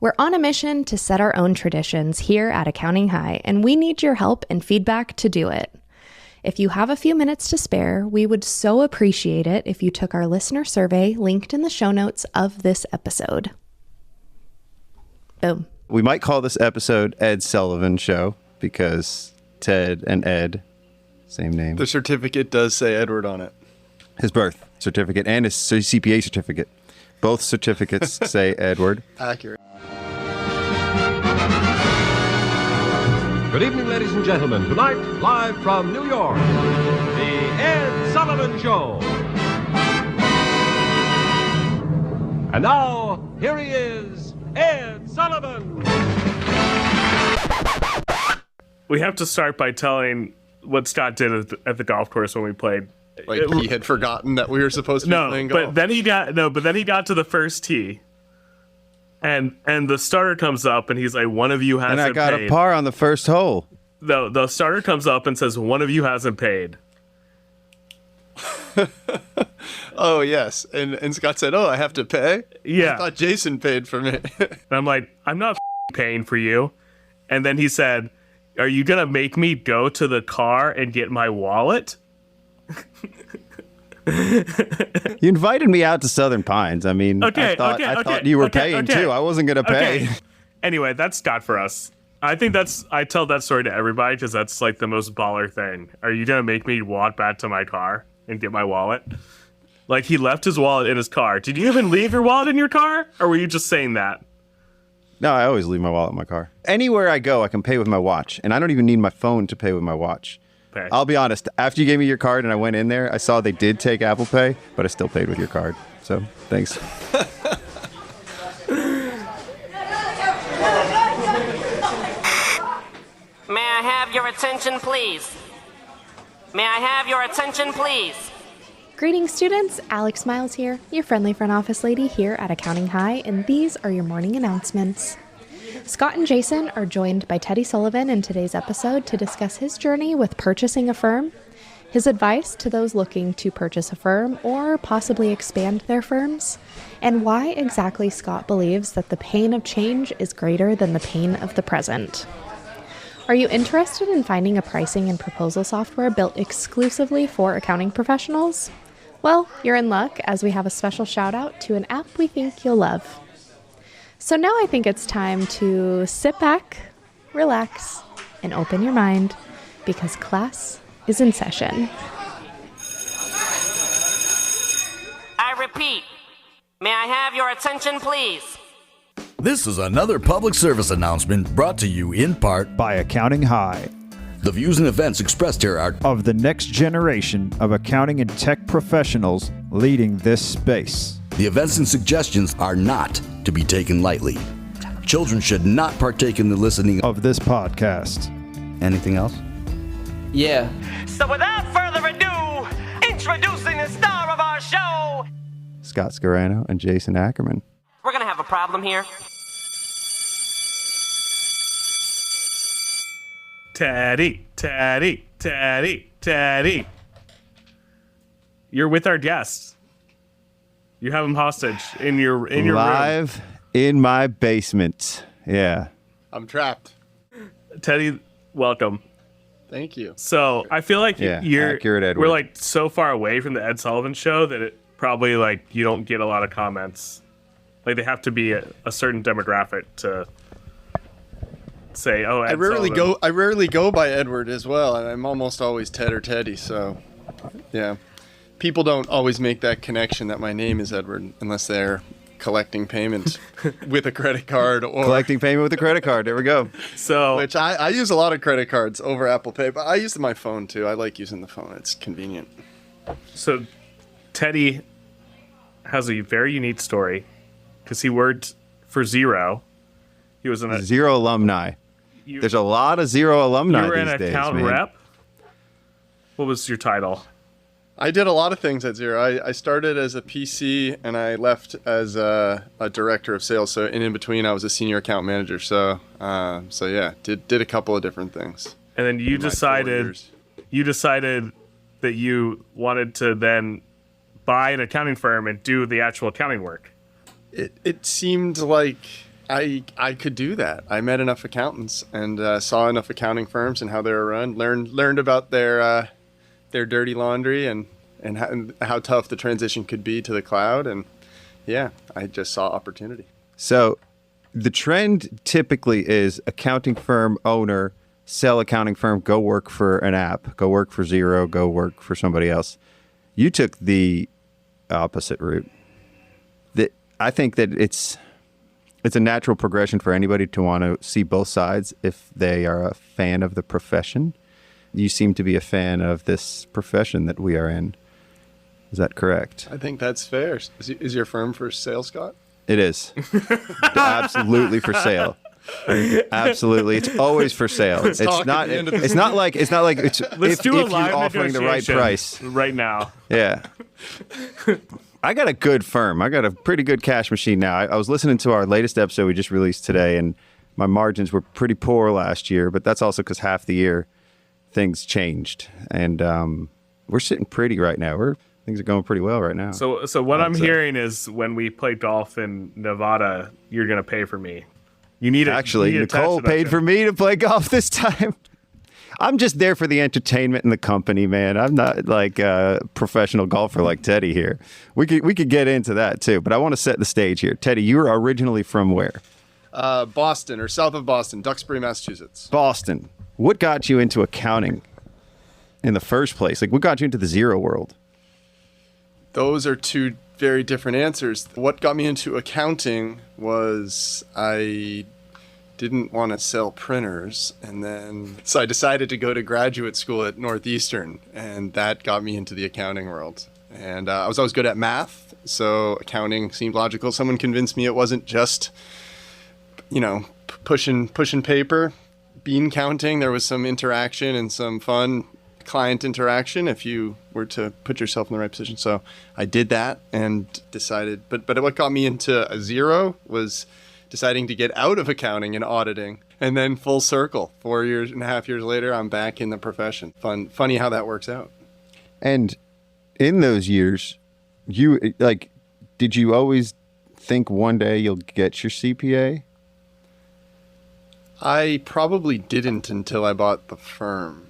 We're on a mission to set our own traditions here at Accounting High, and we need your help and feedback to do it. If you have a few minutes to spare, we would so appreciate it if you took our listener survey linked in the show notes of this episode. Boom. We might call this episode Ed Sullivan Show because Ted and Ed, same name. The certificate does say Edward on it. His birth certificate and his CPA certificate. Both certificates say Edward. Accurate. Good evening, ladies and gentlemen. Tonight, live from New York, the Ed Sullivan Show. And now, here he is, Ed Sullivan. We have to start by telling what Scott did at the golf course when we played. Like he had forgotten that we were supposed to be playing golf. But then he got to the first tee. And the starter comes up and he's like, one of you hasn't paid. And I got a par on the first hole. The starter comes up and says, one of you hasn't paid. Oh, yes. And Scott said, I have to pay? Yeah. I thought Jason paid for me. And I'm like, I'm not paying for you. And then he said, are you going to make me go to the car and get my wallet? You invited me out to Southern Pines. I mean, I thought you were paying too. I wasn't going to pay. Anyway, that's Scott for us. I think I tell that story to everybody because that's like the most baller thing. Are you going to make me walk back to my car and get my wallet? Like he left his wallet in his car. Did you even leave your wallet in your car? Or were you just saying that? No, I always leave my wallet in my car. Anywhere I go, I can pay with my watch. And I don't even need my phone to pay with my watch. Okay. I'll be honest. After you gave me your card and I went in there, I saw they did take Apple Pay, but I still paid with your card. So, thanks. May I have your attention, please? May I have your attention, please? Greetings, students. Alex Miles here, your friendly front office lady here at Accounting High, and these are your morning announcements. Scott and Jason are joined by Teddy Sullivan in today's episode to discuss his journey with purchasing a firm, his advice to those looking to purchase a firm or possibly expand their firms, and why exactly Scott believes that the pain of change is greater than the pain of the present. Are you interested in finding a pricing and proposal software built exclusively for accounting professionals? Well, you're in luck, as we have a special shout out to an app we think you'll love. So now I think it's time to sit back, relax, and open your mind, because class is in session. I repeat, may I have your attention, please? This is another public service announcement brought to you in part by Accounting High. The views and events expressed here are of the next generation of accounting and tech professionals leading this space. The events and suggestions are not to be taken lightly. Children should not partake in the listening of this podcast. Anything else? Yeah. So without further ado, introducing the star of our show, Scott Scarano and Jason Ackerman. We're going to have a problem here. Teddy. You're with our guests. You have him hostage in your room. Live in my basement. Yeah. I'm trapped. Teddy, welcome. Thank you. So I feel like accurate, Edward. we're like so far away from the Ed Sullivan Show that it probably like you don't get a lot of comments. Like they have to be a certain demographic to say, "Oh, Ed Sullivan." I rarely go by Edward as well, and I'm almost always Ted or Teddy. So, yeah, people don't always make that connection that my name is Edward unless they're collecting payment with a credit card or collecting payment with a credit card. There we go. So, which I use a lot of credit cards over Apple Pay, but I use my phone too. I like using the phone; it's convenient. So, Teddy has a very unique story because he worked for Xero. He was Xero alumni. There's a lot of Xero alumni these days. You were an account rep? What was your title? I did a lot of things at Xero. I started as a PC and I left as a director of sales. So in between, I was a senior account manager. So yeah, did a couple of different things. And then you decided that you wanted to then buy an accounting firm and do the actual accounting work. It seemed like I could do that. I met enough accountants and saw enough accounting firms and how they were run. Learned about their dirty laundry and how tough the transition could be to the cloud. And yeah, I just saw opportunity. So the trend typically is accounting firm owner, sell accounting firm, go work for an app, go work for Xero, go work for somebody else. You took the opposite route. I think that it's a natural progression for anybody to want to see both sides if they are a fan of the profession. You seem to be a fan of this profession that we are in. Is that correct? I think that's fair. Is your firm for sale, Scott? It is. Absolutely for sale. Absolutely. It's always for sale. It's not like Let's if do a you're live offering the right negotiation price right now. Yeah. I got a good firm. I got a pretty good cash machine now. I was listening to our latest episode we just released today, and my margins were pretty poor last year, but that's also because half the year things changed. And we're sitting pretty right now. Things are going pretty well right now. So what I'm hearing is when we play golf in Nevada, you're going to pay for me. Actually, Nicole paid for me to play golf this time. I'm just there for the entertainment and the company, man. I'm not like a professional golfer like Teddy here. We could get into that too, but I want to set the stage here. Teddy, you were originally from where? Boston, or south of Boston, Duxbury, Massachusetts. Boston. What got you into accounting in the first place? Like, what got you into the Xero world? Those are two very different answers. What got me into accounting was I didn't want to sell printers, and then so I decided to go to graduate school at Northeastern, and that got me into the accounting world. And I was always good at math, so accounting seemed logical. Someone convinced me it wasn't just, pushing paper, bean counting. There was some interaction and some fun client interaction if you were to put yourself in the right position. So I did that and decided, but what got me into Xero was deciding to get out of accounting and auditing, and then full circle, 4.5 years later, I'm back in the profession. Funny how that works out. And in those years, did you always think one day you'll get your CPA? I probably didn't until I bought the firm.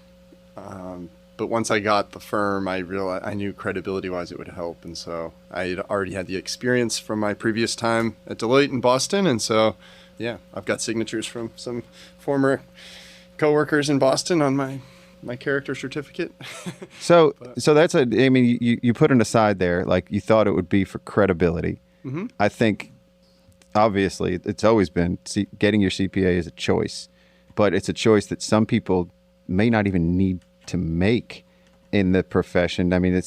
But once I got the firm, I realized I knew credibility-wise it would help. And so I already had the experience from my previous time at Deloitte in Boston. And so, yeah, I've got signatures from some former coworkers in Boston on my character certificate. So that's you put an aside there, like you thought it would be for credibility. Mm-hmm. I think, obviously, it's always been getting your CPA is a choice, but it's a choice that some people may not even need to make in the profession. I mean,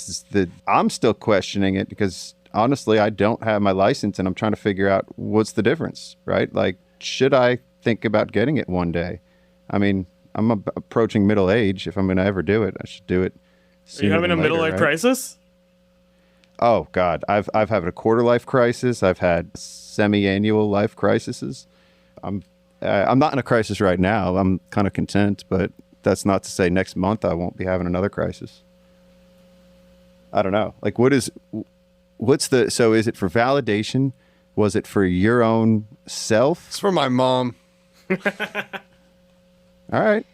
I'm still questioning it because honestly, I don't have my license and I'm trying to figure out what's the difference, right? Like, should I think about getting it one day? I mean, I'm approaching middle age. If I'm going to ever do it, I should do it. Are you having a middle life crisis? Oh God, I've had a quarter life crisis. I've had semi-annual life crises. I'm not in a crisis right now. I'm kind of content, but that's not to say next month I won't be having another crisis. I don't know. Like, so is it for validation? Was it for your own self? It's for my mom. All right.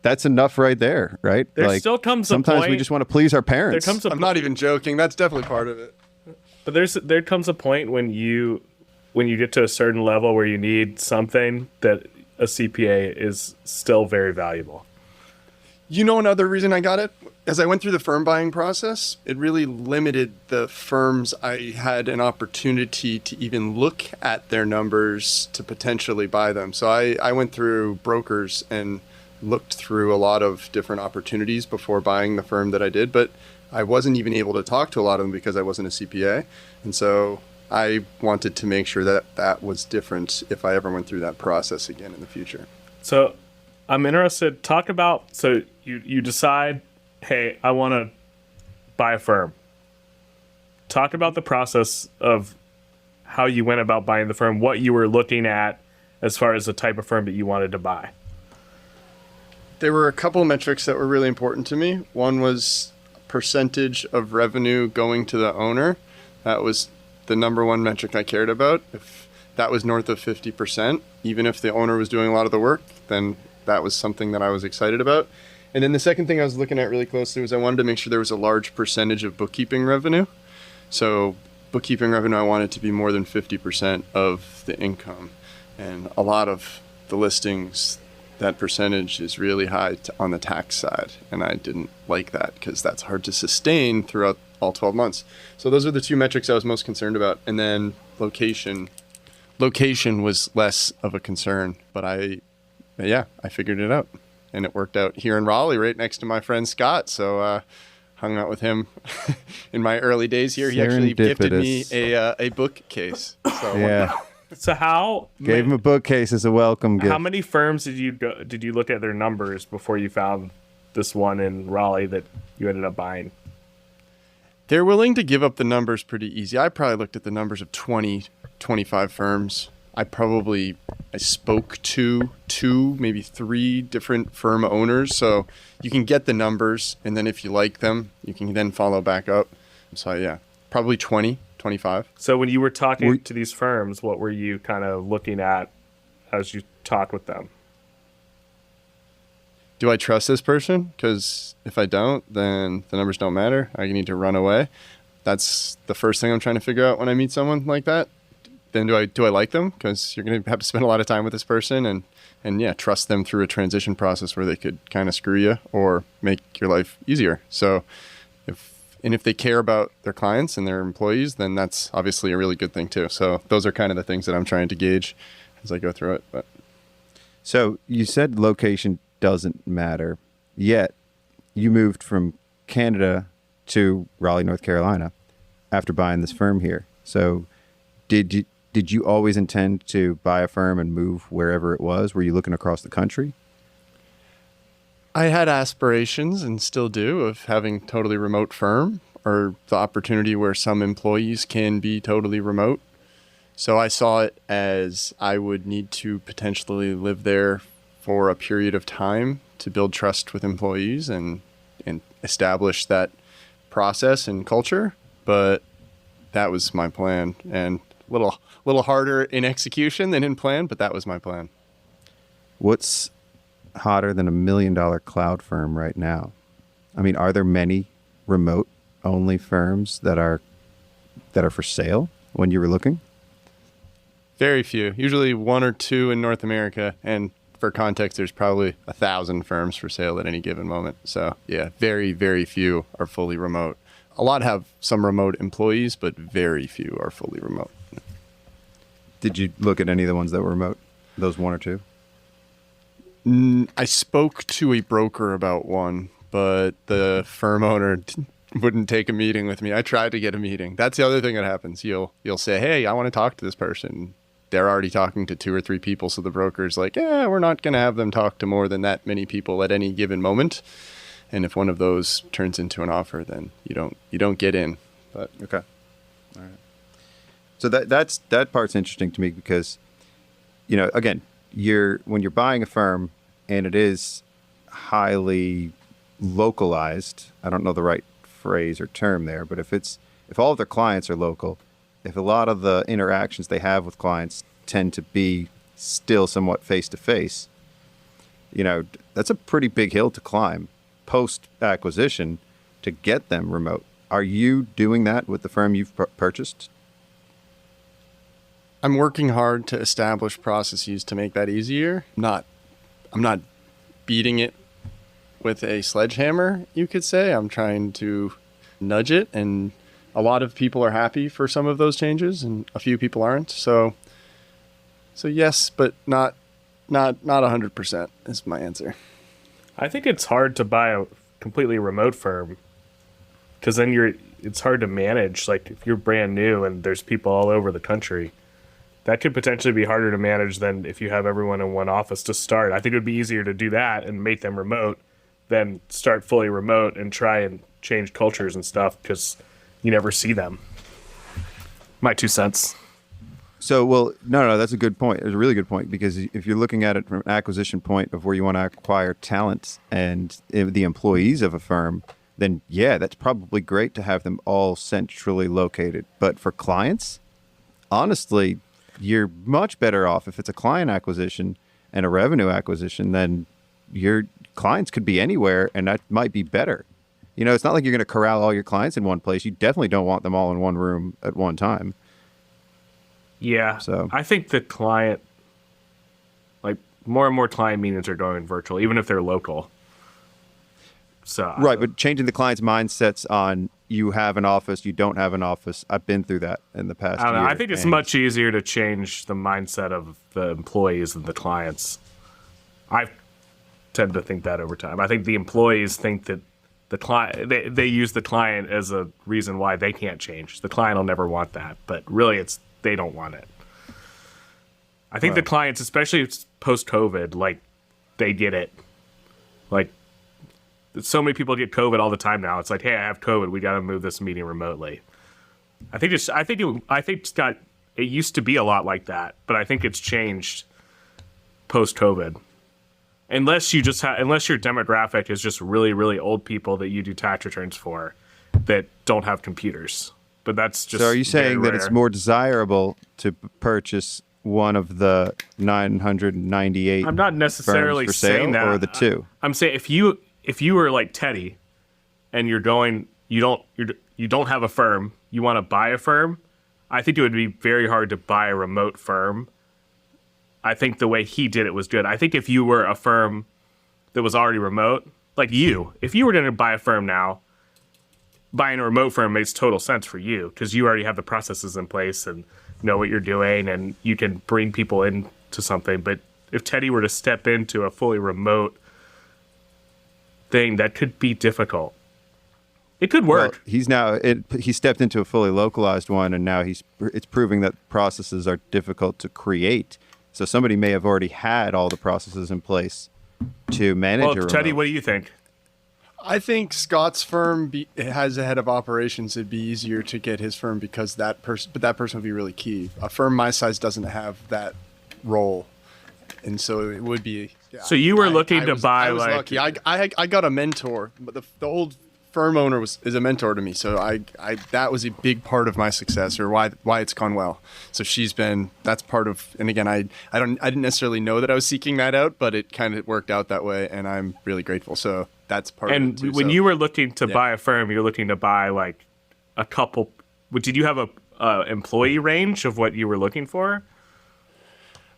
That's enough right there, right? There still comes a point. Sometimes we just want to please our parents. I'm not even joking. That's definitely part of it. But there comes a point when you get to a certain level where you need something that a CPA is still very valuable. Another reason I got it? As I went through the firm buying process, it really limited the firms I had an opportunity to even look at their numbers to potentially buy them. So I went through brokers and looked through a lot of different opportunities before buying the firm that I did, but I wasn't even able to talk to a lot of them because I wasn't a CPA. And so I wanted to make sure that was different if I ever went through that process again in the future. So I'm interested, talk about, so you decide, hey, I want to buy a firm. Talk about the process of how you went about buying the firm, what you were looking at as far as the type of firm that you wanted to buy. There were a couple of metrics that were really important to me. One was percentage of revenue going to the owner. That was the number one metric I cared about. If that was north of 50%. Even if the owner was doing a lot of the work, then that was something that I was excited about. And then the second thing I was looking at really closely was I wanted to make sure there was a large percentage of bookkeeping revenue. So bookkeeping revenue, I wanted to be more than 50% of the income. And a lot of the listings, that percentage is really high on the tax side. And I didn't like that because that's hard to sustain throughout all 12 months. So those are the two metrics I was most concerned about. And then location was less of a concern, but I figured it out, and it worked out here in Raleigh, right next to my friend Scott. So hung out with him in my early days here. He actually gifted me a bookcase. So Yeah. So how Gave him a bookcase as a welcome gift. how many firms did you look at their numbers before you found this one in Raleigh that you ended up buying? They're willing to give up the numbers pretty easy. I probably looked at the numbers of 20, 25 firms. I spoke to 2, maybe 3 different firm owners. So you can get the numbers, and then if you like them, you can then follow back up. So yeah, probably 20, 25. So when you were talking to these firms, what were you kind of looking at as you talked with them? Do I trust this person? Because if I don't, then the numbers don't matter. I need to run away. That's the first thing I'm trying to figure out when I meet someone like that. Then do I like them? Because you're going to have to spend a lot of time with this person and yeah, trust them through a transition process where they could kind of screw you or make your life easier. So if they care about their clients and their employees, then that's obviously a really good thing too. So those are kind of the things that I'm trying to gauge as I go through it. But So you said location doesn't matter, yet you moved from Canada to Raleigh, North Carolina after buying this firm here. So did you always intend to buy a firm and move wherever it was? Were you looking across the country? I had aspirations and still do of having totally remote firm or the opportunity where some employees can be totally remote. So I saw it as I would need to potentially live there for a period of time to build trust with employees and establish that process and culture. But that was my plan, and a little harder in execution than in plan, but that was my plan. What's hotter than $1 million cloud firm right now? I mean, are there many remote only firms that are for sale when you were looking? Very few, usually 1 or 2 in North America. And for context, there's probably 1,000 firms for sale at any given moment. So yeah, very, very few are fully remote. A lot have some remote employees, but very few are fully remote. Did you look at any of the ones that were remote? Those 1 or 2? I spoke to a broker about one, but the firm owner wouldn't take a meeting with me. I tried to get a meeting. That's the other thing that happens. You'll say, hey, I want to talk to this person. They're already talking to 2 or 3 people. So the broker's like, we're not going to have them talk to more than that many people at any given moment. And if one of those turns into an offer, then you don't get in. But Okay. All right. So that part's interesting to me because, again, when you're buying a firm and it is highly localized, I don't know the right phrase or term there, but if all of their clients are local, if a lot of the interactions they have with clients tend to be still somewhat face-to-face, that's a pretty big hill to climb post-acquisition to get them remote. Are you doing that with the firm you've purchased? I'm working hard to establish processes to make that easier. I'm not beating it with a sledgehammer, you could say. I'm trying to nudge it, and a lot of people are happy for some of those changes and a few people aren't. So yes, but not 100% is my answer. I think it's hard to buy a completely remote firm because then it's hard to manage. Like if you're brand new and there's people all over the country, that could potentially be harder to manage than if you have everyone in one office to start. I think it would be easier to do that and make them remote than start fully remote and try and change cultures and stuff because you never see them. My 2 cents. So, well, no, that's a good point. It's a really good point because if you're looking at it from an acquisition point of where you want to acquire talent and the employees of a firm, then yeah, that's probably great to have them all centrally located. But for clients, honestly, you're much better off if it's a client acquisition and a revenue acquisition. Then your clients could be anywhere, and that might be better. You know, it's not like you're going to corral all your clients in one place. You definitely don't want them all in one room at one time. Yeah. So I think the client, like more and more client meetings are going virtual, even if they're local. So right, but changing the client's mindsets on you have an office, you don't have an office. I've been through that in the past year. I think it's much easier to change the mindset of the employees than the clients. I tend to think that over time. I think the employees think that the client, they use the client as a reason why they can't change. The client will never want that, but really they don't want it. I think the clients, especially post-COVID, like, they get it. Like, so many people get COVID all the time now. It's like, hey, I have COVID. We got to move this meeting remotely. I think it used to be a lot like that, but I think it's changed post-COVID. Unless your demographic is just really, really old people that you do tax returns for that don't have computers. But that's just. So are you saying that rare. it's more desirable to purchase one of the 998? I'm not necessarily firms for sale, saying that. or the two. I'm saying if you were like Teddy, and you don't have a firm, you want to buy a firm, I think it would be very hard to buy a remote firm. I think the way he did it was good. I think if you were a firm that was already remote, like if you were going to buy a firm now, buying a remote firm makes total sense for you because you already have the processes in place and know what you're doing and you can bring people into something. But if Teddy were to step into a fully remote thing, that could be difficult. It could work. Well, he stepped into a fully localized one, and now it's proving that processes are difficult to create. So somebody may have already had all the processes in place to manage. Well, Teddy, what do you think? I think Scott's firm has a head of operations. It'd be easier to get his firm because that person would be really key. A firm my size doesn't have that role, and so it would be. Yeah, so you were looking to buy. I was lucky. I got a mentor, but the old firm owner is a mentor to me. So I that was a big part of my success, or why it's gone well. So that's part of. And again, I didn't necessarily know that I was seeking that out, but it kind of worked out that way, and I'm really grateful. So that's part of it too. And when you were looking to buy a firm, you're looking to buy like a couple. Did you have a employee range of what you were looking for?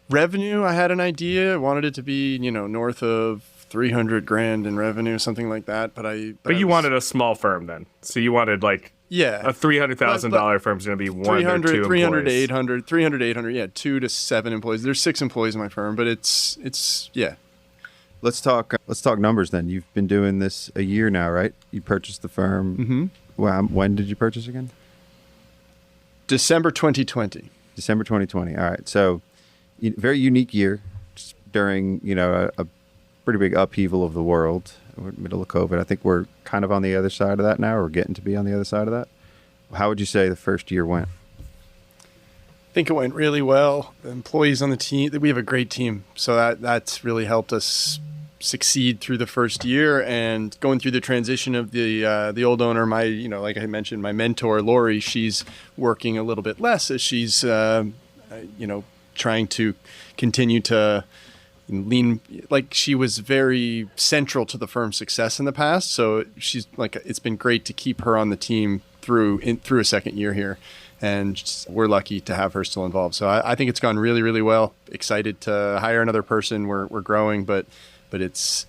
Revenue, I had an idea. I wanted it to be, north of $300,000 in revenue, something like that. But you wanted a small firm then. So you wanted a $300,000 firm is going to be 1 or 2 300 to 800, 300 to 800, yeah, 2 to 7 employees. There's 6 employees in my firm, but it's yeah. Let's talk numbers then. You've been doing this a year now, right? You purchased the firm. Mm-hmm. Well, when did you purchase again? December 2020. December 2020. All right. So very unique year during, a pretty big upheaval of the world. We're in the middle of COVID. I think we're kind of on the other side of that now. We're getting to be on the other side of that. How would you say the first year went? I think it went really well. The employees on the team, we have a great team. So that's really helped us succeed through the first year, and going through the transition of the old owner. Like I mentioned, my mentor, Lori, she's working a little bit less as she's, trying to continue to lean, like she was very central to the firm's success in the past. So she's it's been great to keep her on the team through a second year here. And we're lucky to have her still involved. So I think it's gone really, really well. Excited to hire another person. We're growing, but it's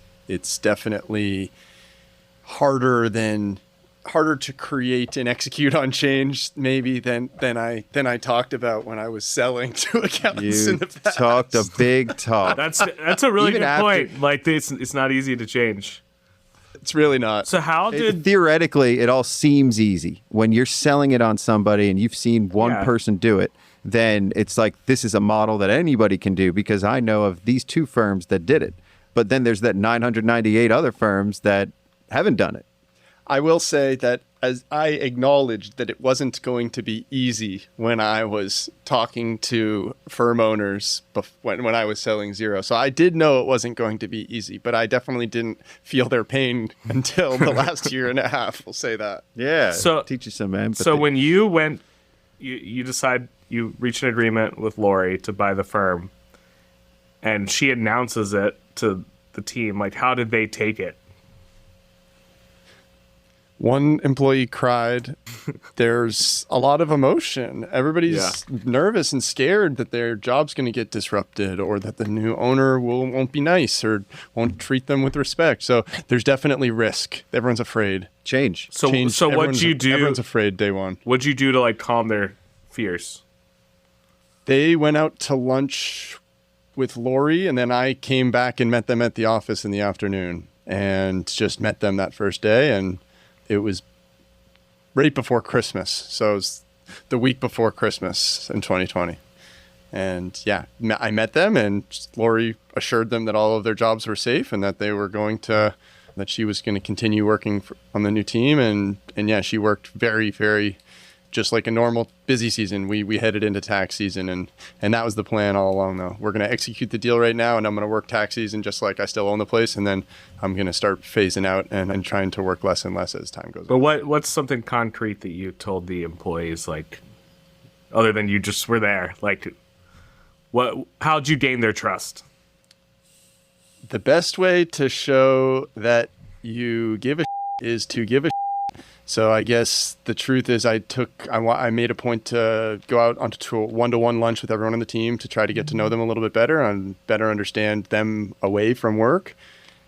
definitely harder to create and execute on change maybe than I talked about when I was selling to accountants in the past. You talked a big talk. That's a really good point. Like it's not easy to change. It's really not. So theoretically, it all seems easy. When you're selling it on somebody and you've seen one person do it, then it's like, this is a model that anybody can do because I know of these 2 firms that did it. But then there's that 998 other firms that haven't done it. I will say that as I acknowledged that it wasn't going to be easy when I was talking to firm owners when I was selling Xero. So I did know it wasn't going to be easy, but I definitely didn't feel their pain until the last year and a half. We'll say that. Yeah. So teach you some empathy. So when you went, you decide you reach an agreement with Lori to buy the firm, and she announces it to the team. Like, how did they take it? One employee cried. There's a lot of emotion. Everybody's nervous and scared that their job's going to get disrupted, or that the new owner won't be nice or won't treat them with respect. So there's definitely risk. Everyone's afraid. Change. So what'd you do? Everyone's afraid day one. What'd you do to like calm their fears? They went out to lunch with Lori, and then I came back and met them at the office in the afternoon and just met them that first day. And it was right before Christmas. So it was the week before Christmas in 2020. And yeah, I met them, and Lori assured them that all of their jobs were safe and that that she was going to continue working on the new team. And yeah, she worked very, very just like a normal busy season. We headed into tax season, and that was the plan all along, though. We're going to execute the deal right now, and I'm going to work tax season just like I still own the place, and then I'm going to start phasing out and trying to work less and less as time goes on. But what's something concrete that you told the employees, like, other than you just were there? Like, how'd you gain their trust? The best way to show that you give a is to give a. So I guess the truth is I made a point to go out onto a one-to-one lunch with everyone on the team to try to get to know them a little bit better and better understand them away from work.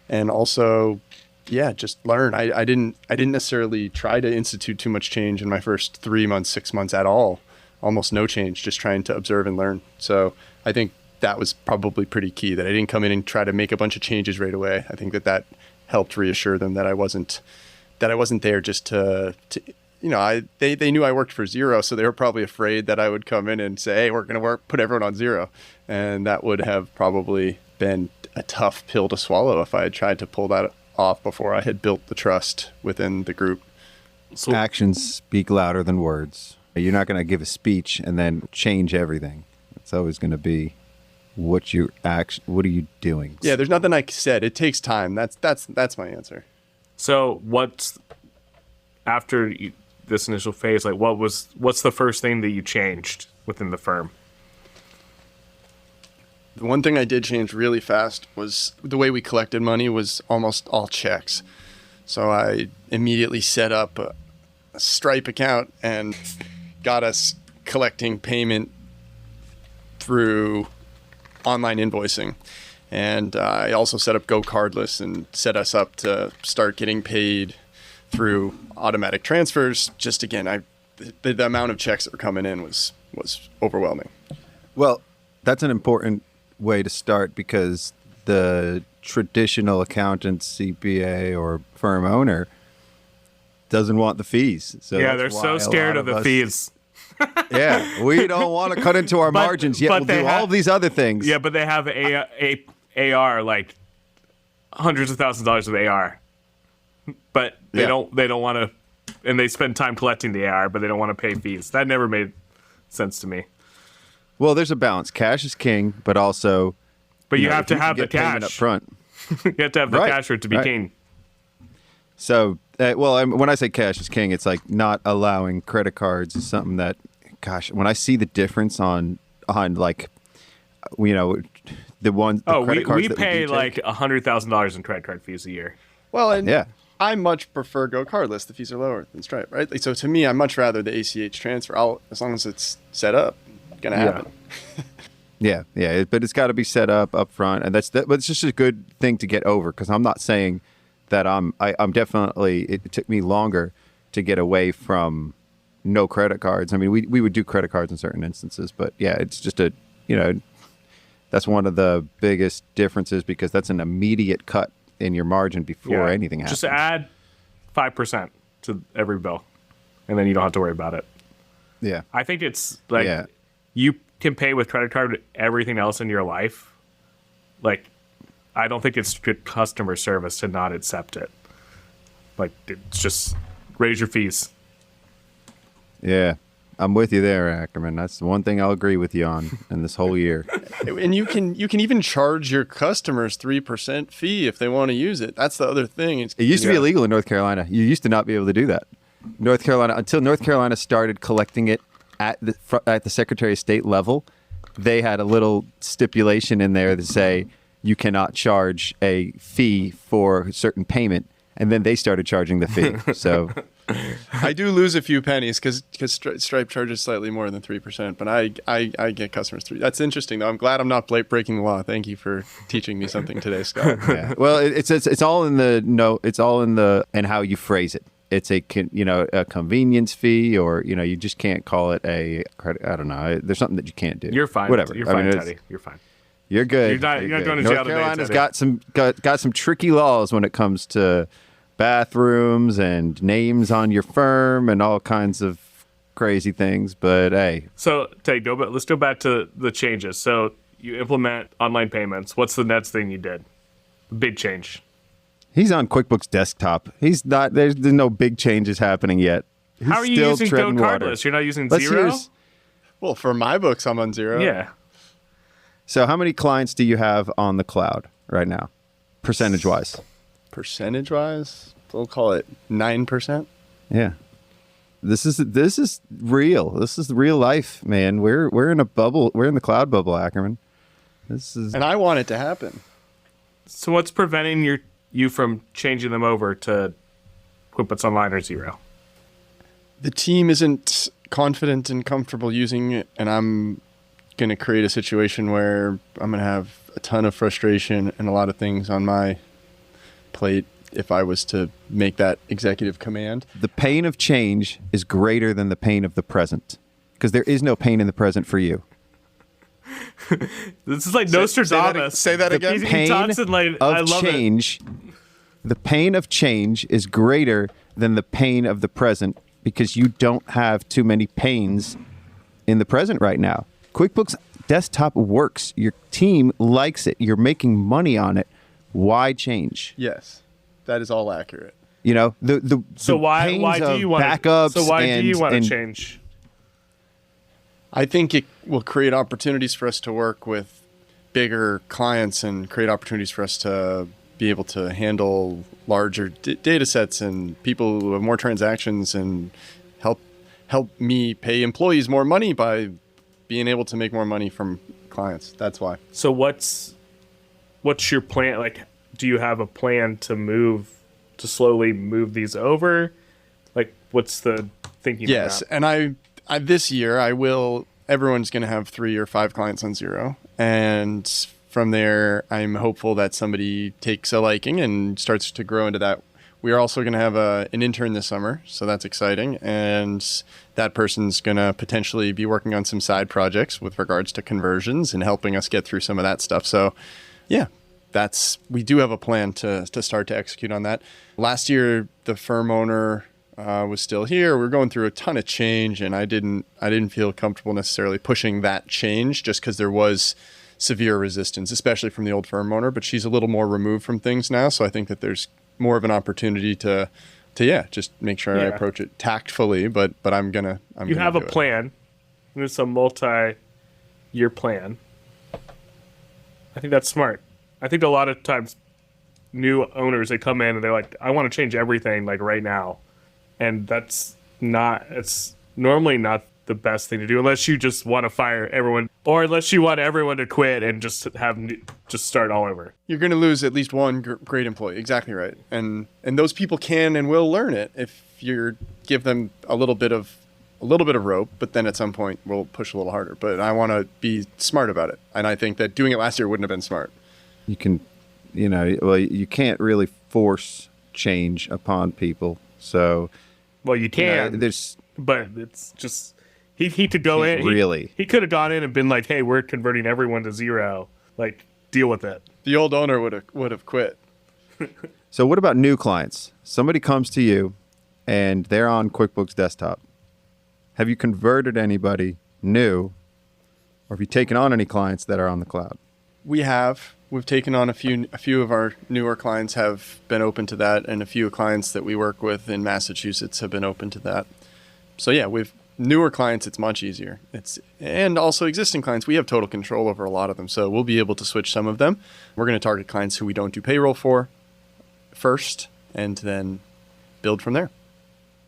And also, just learn. I didn't necessarily try to institute too much change in my first 3 months, 6 months at all. Almost no change, just trying to observe and learn. So I think that was probably pretty key, that I didn't come in and try to make a bunch of changes right away. I think that helped reassure them that I wasn't there just to they knew I worked for Xero, so they were probably afraid that I would come in and say, hey, we're going to put everyone on Xero. And that would have probably been a tough pill to swallow if I had tried to pull that off before I had built the trust within the group. So actions speak louder than words. You're not going to give a speech and then change everything. It's always going to be what are you doing? Yeah, there's nothing I said. It takes time. That's my answer. So what's after this initial phase? Like, what's the first thing that you changed within the firm? The one thing I did change really fast was the way we collected money was almost all checks. So I immediately set up a Stripe account and got us collecting payment through online invoicing. And I also set up GoCardless and set us up to start getting paid through automatic transfers. Just again, the amount of checks that were coming in was overwhelming. Well, that's an important way to start, because the traditional accountant, CPA, or firm owner doesn't want the fees. So yeah, they're so scared of the fees. Yeah, we don't want to cut into our margins, yet we'll do all of these other things. Yeah, but they have AR, like hundreds of thousands of dollars of AR, but they don't want to, and they spend time collecting the AR, but they don't want to pay fees. That never made sense to me. Well, there's a balance. Cash is king, but also, you have to have the cash up front. You have to have the cash for it to be king. So, when I say cash is king, it's like not allowing credit cards is something that, gosh, when I see the difference on like, the credit cards we pay like $100,000 in credit card fees a year. Well, and I much prefer GoCardless. The fees are lower than Stripe, right? Like, so to me, I much rather the ACH transfer. As long as it's set up, it's gonna happen. Yeah, but it's got to be set up front, and but it's just a good thing to get over, because I'm not saying that I'm definitely. It took me longer to get away from no credit cards. I mean, we would do credit cards in certain instances, but yeah, it's just that's one of the biggest differences, because that's an immediate cut in your margin before anything happens. Just add 5% to every bill, and then you don't have to worry about it. Yeah. I think it's like you can pay with credit card everything else in your life. Like, I don't think it's good customer service to not accept it. Like, it's just raise your fees. Yeah. I'm with you there, Ackerman. That's the one thing I'll agree with you on in this whole year. And you can even charge your customers 3% fee if they want to use it. That's the other thing. It used to be illegal in North Carolina. You used to not be able to do that. Until North Carolina started collecting it at the Secretary of State level, they had a little stipulation in there to say you cannot charge a fee for a certain payment, and then they started charging the fee. So I do lose a few pennies because Stripe charges slightly more than 3%, but I get customers through. That's interesting, though. I'm glad I'm not breaking the law. Thank you for teaching me something today, Scott. yeah. Well, it's all in the it's all in the and how you phrase it. It's a convenience fee, or you just can't call it a credit. I don't know. There's something that you can't do. You're fine. Whatever. You're fine, Teddy. You're fine. You're good. You're not going to North jail today, Carolina's Teddy. got some tricky laws when it comes to bathrooms and names on your firm and all kinds of crazy things. But hey. So Teddy, let's go back to the changes. So you implement online payments. What's the next thing you did? Big change. He's on QuickBooks Desktop. He's not. There's no big changes happening yet. He's How are you still using treading Go water. Cardless? You're not using Let's Xero? Well, for my books, I'm on Xero. Yeah. So how many clients do you have on the cloud right now, percentage-wise? Percentage-wise, we'll call it 9%. Yeah. This is real. This is real life, man. We're in a bubble. We're in the cloud bubble, Ackerman. And I want it to happen. So what's preventing you from changing them over to QuickBooks Online or Xero? The team isn't confident and comfortable using it, and I'm going to create a situation where I'm going to have a ton of frustration and a lot of things on my plate if I was to make that executive command. The pain of change is greater than the pain of the present, because there is no pain in the present for you. This is like Nostradamus. Say that again. The pain of change. The pain of change is greater than the pain of the present, because you don't have too many pains in the present right now. QuickBooks Desktop works. Your team likes it. You're making money on it. Why change? Yes, that is all accurate. So why do you want backups? So why do you want to and change? I think it will create opportunities for us to work with bigger clients and create opportunities for us to be able to handle larger data sets and people who have more transactions, and help me pay employees more money by being able to make more money from clients. That's why. So what's your plan? Like, do you have a plan to slowly move these over? Like, what's the thinking? Yes, and I this year everyone's going to have 3 or 5 clients on Xero, and from there I'm hopeful that somebody takes a liking and starts to grow into that. We are also going to have an intern this summer, so that's exciting, and that person's going to potentially be working on some side projects with regards to conversions and helping us get through some of that stuff. So yeah, we do have a plan to start to execute on that. Last year, the firm owner was still here. We're going through a ton of change, and I didn't feel comfortable necessarily pushing that change just because there was severe resistance, especially from the old firm owner. But she's a little more removed from things now, so I think that there's more of an opportunity to just make sure I approach it tactfully. But I'm gonna. You have a plan. It's a multi-year plan. I think that's smart. I think a lot of times new owners, they come in and they're like, I want to change everything like right now. And it's normally not the best thing to do unless you just want to fire everyone, or unless you want everyone to quit and just start all over. You're going to lose at least one great employee. Exactly right. And those people can and will learn it if you give them a little bit of rope, but then at some point we'll push a little harder. But I want to be smart about it. And I think that doing it last year wouldn't have been smart. You can, you can't really force change upon people. So, well, you can. But it's just he could go in. Really, he could have gone in and been like, "Hey, we're converting everyone to Xero. Like, deal with it." The old owner would have quit. So, what about new clients? Somebody comes to you, and they're on QuickBooks Desktop. Have you converted anybody new, or have you taken on any clients that are on the cloud? We've taken on a few of our newer clients have been open to that, and a few clients that we work with in Massachusetts have been open to that. So yeah, with newer clients, it's much easier. And also existing clients, we have total control over a lot of them. So we'll be able to switch some of them. We're going to target clients who we don't do payroll for first, and then build from there.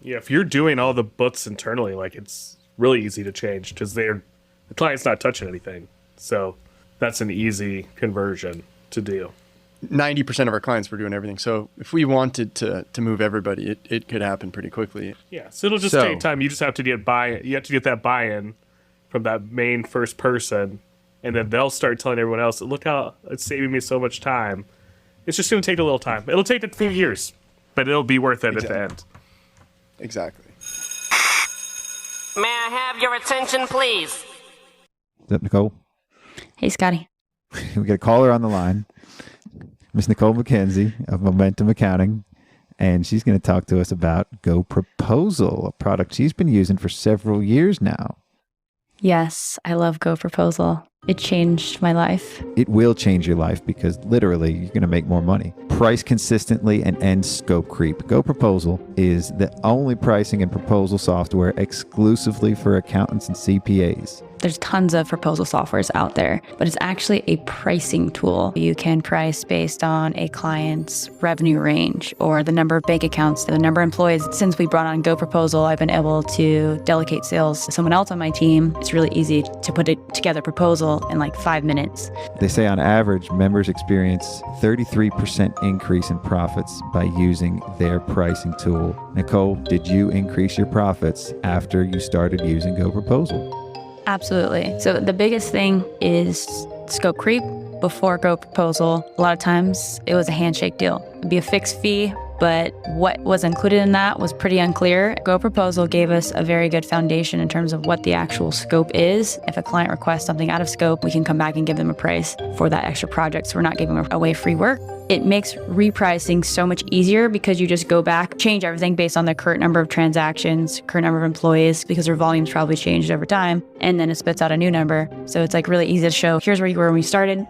Yeah, if you're doing all the books internally, like it's really easy to change because the client's not touching anything. So that's an easy conversion to do. 90% of our clients were doing everything. So if we wanted to move everybody, it could happen pretty quickly. Yeah, so it'll just take time. You just have to get buy-in. You have to get that buy-in from that main first person, and then they'll start telling everyone else, look how it's saving me so much time. It's just going to take a little time. It'll take a few years, but it'll be worth it at the end. Exactly. May I have your attention, please? Is that Nicole? Hey, Scotty. We got a caller on the line, Miss Nicole McKenzie of Momentum Accounting, and she's going to talk to us about GoProposal, a product she's been using for several years now. Yes, I love GoProposal. It changed my life. It will change your life because literally you're going to make more money. Price consistently and end scope creep. GoProposal is the only pricing and proposal software exclusively for accountants and CPAs. There's tons of proposal softwares out there, but it's actually a pricing tool. You can price based on a client's revenue range or the number of bank accounts, the number of employees. Since we brought on GoProposal, I've been able to delegate sales to someone else on my team. It's really easy to put it together proposal in like 5 minutes. They say on average, members experience 33% increase in profits by using their pricing tool. Nicole, did you increase your profits after you started using GoProposal? Absolutely. So the biggest thing is scope creep. Before GoProposal, a lot of times it was a handshake deal. It'd be a fixed fee, but what was included in that was pretty unclear. GoProposal gave us a very good foundation in terms of what the actual scope is. If a client requests something out of scope, we can come back and give them a price for that extra project. So we're not giving away free work. It makes repricing so much easier because you just go back, change everything based on the current number of transactions, current number of employees, because their volume's probably changed over time, and then it spits out a new number. So it's like really easy to show, here's where you were when we started,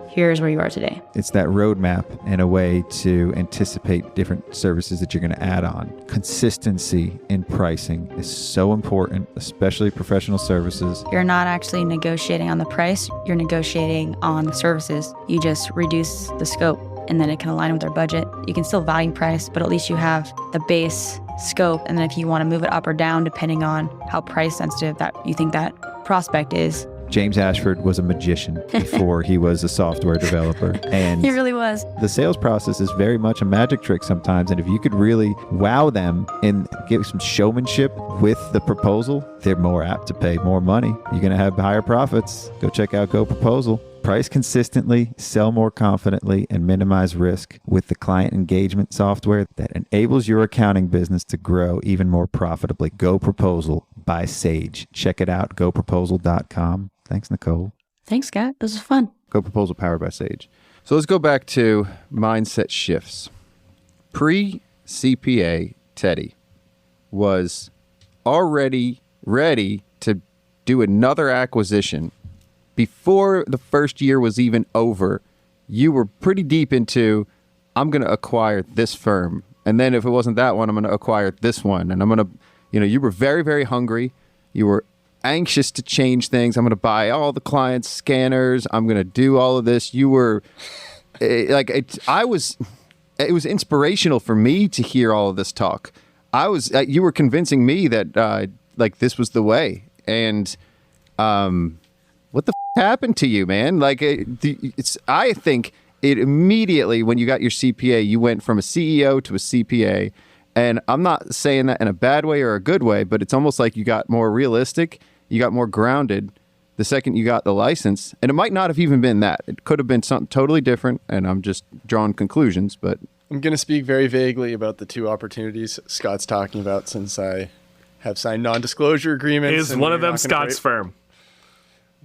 here's where you are today. It's that roadmap and a way to anticipate different services that you're going to add on. Consistency in pricing is so important, especially professional services. You're not actually negotiating on the price, you're negotiating on the services. You just reduce the scope and then it can align with their budget. You can still value price, but at least you have the base scope. And then if you want to move it up or down, depending on how price sensitive that you think that prospect is. James Ashford was a magician before he was a software developer. And he really was. The sales process is very much a magic trick sometimes. And if you could really wow them and give some showmanship with the proposal, they're more apt to pay more money. You're going to have higher profits. Go check out GoProposal. Price consistently, sell more confidently, and minimize risk with the client engagement software that enables your accounting business to grow even more profitably. GoProposal by Sage. Check it out, goproposal.com. Thanks, Nicole. Thanks, Scott. This was fun. GoProposal powered by Sage. So let's go back to mindset shifts. Pre-CPA Teddy was already ready to do another acquisition. Before the first year was even over, you were pretty deep into, I'm going to acquire this firm. And then if it wasn't that one, I'm going to acquire this one. And I'm going to, you were very, very hungry. You were anxious to change things. I'm going to buy all the clients' scanners. I'm going to do all of this. You were it was inspirational for me to hear all of this talk. You were convincing me that this was the way. And, what the happened to you, man? I think it immediately, when you got your CPA, you went from a CEO to a CPA. And I'm not saying that in a bad way or a good way, but it's almost like you got more realistic, you got more grounded the second you got the license. And it might not have even been that. It could have been something totally different, and I'm just drawing conclusions. But I'm going to speak very vaguely about the two opportunities Scott's talking about, since I have signed non-disclosure agreements. Is one of them Scott's firm?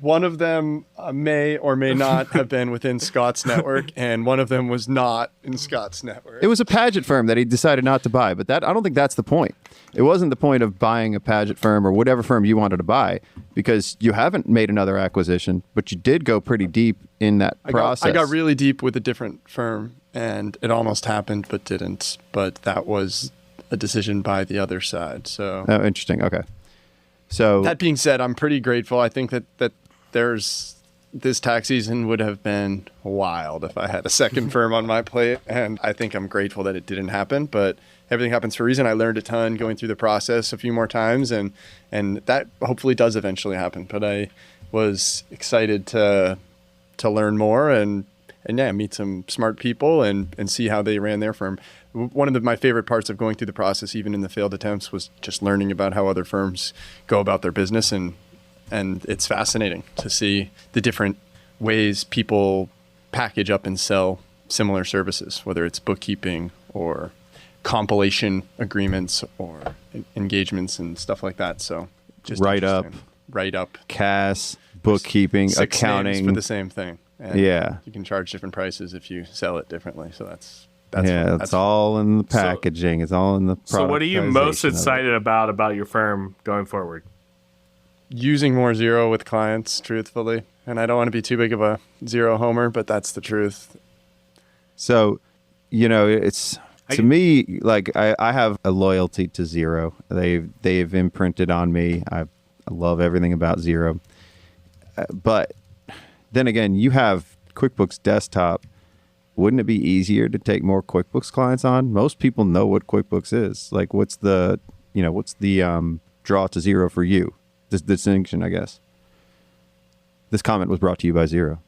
One of them may or may not have been within Scott's network, and one of them was not in Scott's network. It was a pageant firm that he decided not to buy, but I don't think that's the point. It wasn't the point of buying a pageant firm or whatever firm you wanted to buy, because you haven't made another acquisition, but you did go pretty deep in that process. I got really deep with a different firm, and it almost happened, but didn't. But that was a decision by the other side. So. Oh, interesting. Okay. So that being said, I'm pretty grateful. I think that this tax season would have been wild if I had a second firm on my plate, and I think I'm grateful that it didn't happen. But everything happens for a reason. I learned a ton going through the process a few more times, and that hopefully does eventually happen. But I was excited to learn more and meet some smart people and see how they ran their firm. One of my favorite parts of going through the process, even in the failed attempts, was just learning about how other firms go about their business, and it's fascinating to see the different ways people package up and sell similar services, whether it's bookkeeping or compilation agreements or engagements and stuff like that. So just write up, CAS, bookkeeping, Six accounting names for the same thing. And you can charge different prices if you sell it differently. So that's it's all in the packaging. It's all in the productization. So what are you most excited about your firm going forward? Using more Xero with clients, truthfully. And I don't want to be too big of a Xero homer, but that's the truth. So, it's to me, like I have a loyalty to Xero. They've imprinted on me. I love everything about Xero. But then again, you have QuickBooks Desktop. Wouldn't it be easier to take more QuickBooks clients on? Most people know what QuickBooks is. Like, what's the draw to Xero for you? This distinction, I guess. This comment was brought to you by Xero.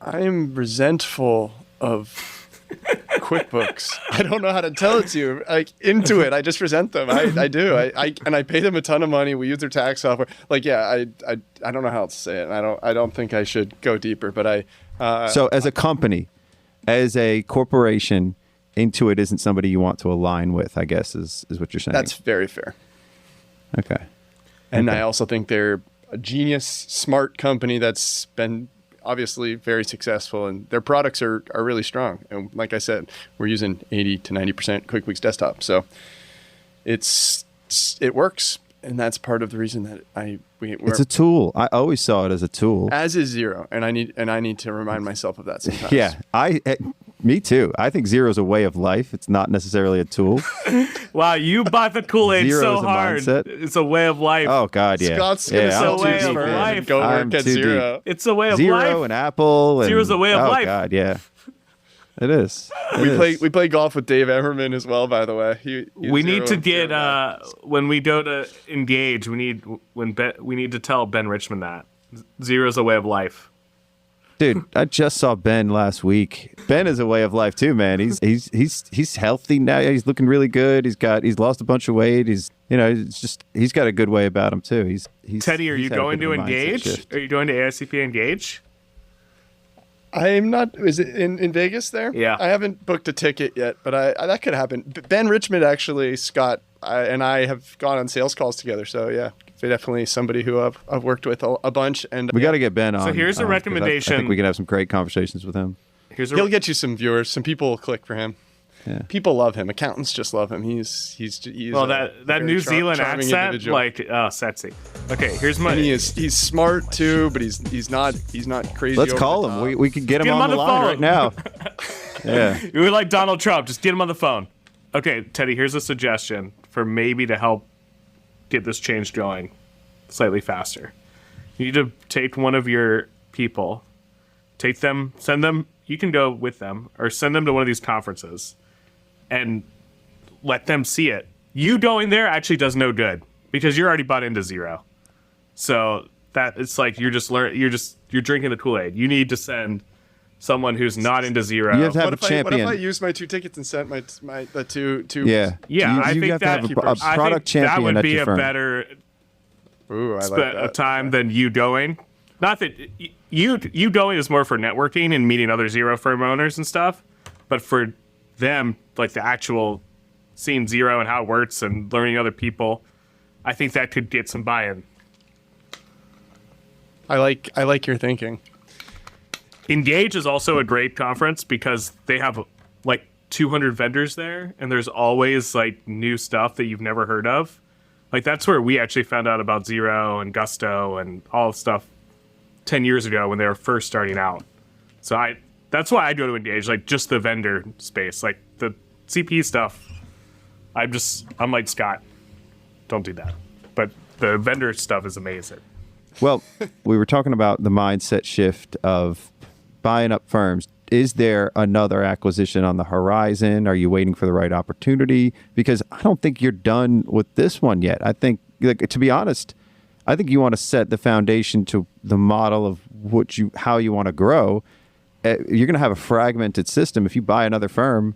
I am resentful of QuickBooks. I don't know how to tell it to you. Like, Intuit, I just resent them. I do. I pay them a ton of money. We use their tax software. Like, I don't know how else to say it. I don't think I should go deeper. But so as a company, as a corporation, Intuit isn't somebody you want to align with, I guess, is what you're saying. That's very fair. Okay. And I also think they're a genius, smart company that's been obviously very successful, and their products are really strong. And like I said, we're using 80 to 90% QuickBooks Desktop. So it works. And that's part of the reason that it's a tool. I always saw it as a tool. As is Xero, and I need to remind myself of that sometimes. Yeah, me too. I think Xero is a way of life. It's not necessarily a tool. Wow, you bought the Kool-Aid so hard. Mindset. It's a way of life. Oh God, yeah. Scott's gonna sell way too of life. Go work at Xero. It's a way of life. Xero and Apple. Zero's a way of life. Oh God, yeah. It is. We play golf with Dave Emmerman as well, by the way. We need to get when we go to engage. We need to tell Ben Richmond that Xero's a way of life. Dude, I just saw Ben last week. Ben is a way of life too, man. He's healthy now. He's looking really good. He's lost a bunch of weight. He's got a good way about him too. He's Teddy, are you going to engage? Are you going to AICPA engage? I'm not. Is it in Vegas there? Yeah. I haven't booked a ticket yet, but that could happen. Ben Richmond, actually, Scott and I have gone on sales calls together. So yeah, definitely somebody who I've worked with a bunch. And we got to get Ben on. So here's a recommendation. I think we can have some great conversations with him. He'll get you some viewers. Some people will click for him. Yeah. People love him. Accountants just love him. He's well, that New Zealand accent, individual. sexy. Okay, here's my. And he's smart too, but he's not crazy. Let's call him. We can get him on the line right now. Yeah, we're like Donald Trump. Just get him on the phone. Okay, Teddy. Here's a suggestion for maybe to help get this change going slightly faster. You need to take one of your people, send them. You can go with them or send them to one of these conferences. And let them see it. You going there actually does no good because you're already bought into Xero. So that it's like you're drinking the Kool-Aid. You need to send someone who's not into Xero. You have to have a champion. What if I use my 2 tickets and sent the two? Yeah, I think that have a product champion. That would be a better of time than you going. Not that you going is more for networking and meeting other Xero firm owners and stuff, but for them, like the actual seeing Xero and how it works and learning other people, I think that could get some buy-in. I like your thinking. Engage is also a great conference because they have like 200 vendors there, and there's always like new stuff that you've never heard of. Like that's where we actually found out about Xero and Gusto and all stuff 10 years ago when they were first starting out. So that's why I go to Engage, like just the vendor space, like the CP stuff. I'm like Scott, don't do that. But the vendor stuff is amazing. Well, we were talking about the mindset shift of buying up firms. is there another acquisition on the horizon? Are you waiting for the right opportunity? Because I don't think you're done with this one yet. I think, like, to be honest, I think you want to set the foundation to the model of how you want to grow. You're going to have a fragmented system if you buy another firm,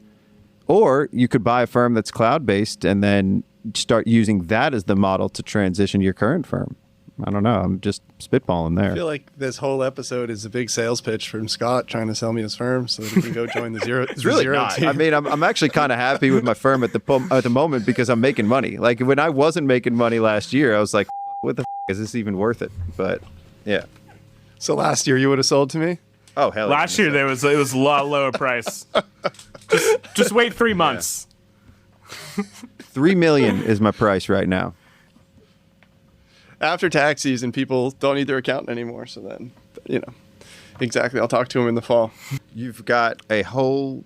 or you could buy a firm that's cloud-based and then start using that as the model to transition your current firm. I don't know. I'm just spitballing there. I feel like this whole episode is a big sales pitch from Scott trying to sell me his firm so that he can go join the Xero. It's really not. Team. I mean, I'm actually kind of happy with my firm at the moment because I'm making money. Like when I wasn't making money last year, I was like, what the is this even worth it? But yeah. So last year you would have sold to me? Oh, hell. Last year it was a lot lower price. just wait 3 months. Yeah. $3 million is my price right now. After tax season, people don't need their accountant anymore. So then, exactly. I'll talk to him in the fall. You've got a whole...